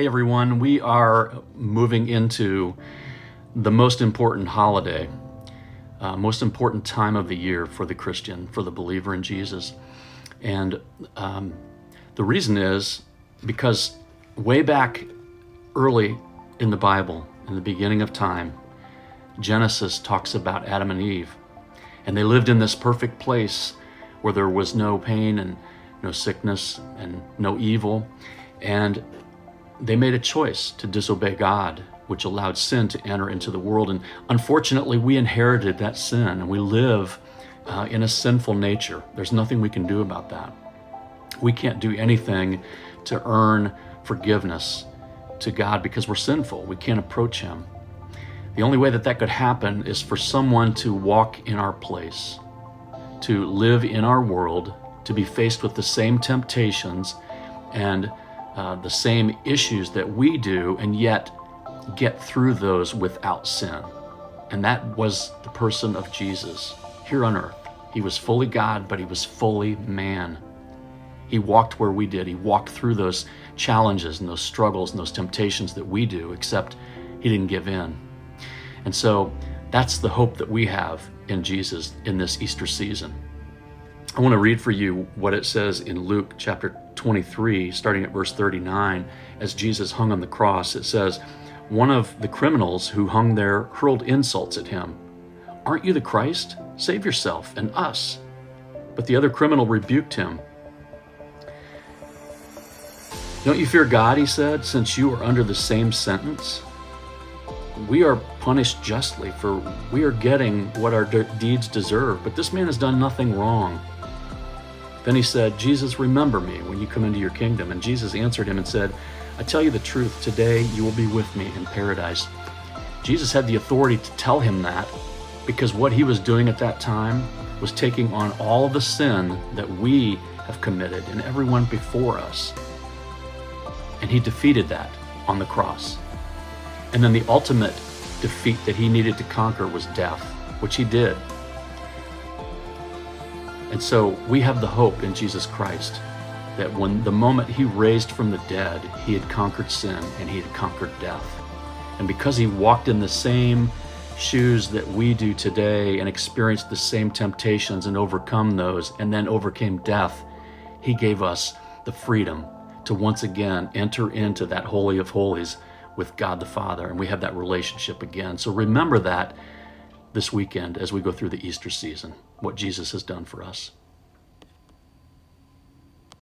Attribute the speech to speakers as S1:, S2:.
S1: Hey everyone, we are moving into the most important holiday, most important time of the year for the Christian, for the believer in Jesus. And the reason is because way back early in the Bible, in the beginning of time, Genesis talks about Adam and Eve. And they lived in this perfect place where there was no pain and no sickness and no evil. And they made a choice to disobey God, which allowed sin to enter into the world. And unfortunately, we inherited that sin, and we live in a sinful nature. There's nothing we can do about that. We can't do anything to earn forgiveness to God because we're sinful. We can't approach Him. The only way that that could happen is for someone to walk in our place, to live in our world, to be faced with the same temptations and the same issues that we do, and yet get through those without sin. And that was the person of Jesus here on earth. He was fully God, but He was fully man. He walked where we did. He walked through those challenges and those struggles and those temptations that we do, except He didn't give in. And so that's the hope that we have in Jesus in this Easter season. I want to read for you what it says in Luke chapter 23, starting at verse 39. As Jesus hung on the cross, it says, "One of the criminals who hung there hurled insults at Him. 'Aren't you the Christ? Save yourself and us.' But the other criminal rebuked Him. 'Don't you fear God,' He said, 'since you are under the same sentence? We are punished justly, for we are getting what our deeds deserve, but this man has done nothing wrong.' Then He said, 'Jesus, remember me when you come into your kingdom.' And Jesus answered him and said, 'I tell you the truth, today you will be with me in paradise.'" Jesus had the authority to tell him that because what He was doing at that time was taking on all the sin that we have committed and everyone before us. And He defeated that on the cross. And then the ultimate defeat that He needed to conquer was death, which He did. And so we have the hope in Jesus Christ that when the moment He raised from the dead, He had conquered sin and He had conquered death. And because He walked in the same shoes that we do today and experienced the same temptations and overcome those and then overcame death, He gave us the freedom to once again enter into that Holy of Holies with God the Father, and we have that relationship again. So remember that this weekend as we go through the Easter season, what Jesus has done for us.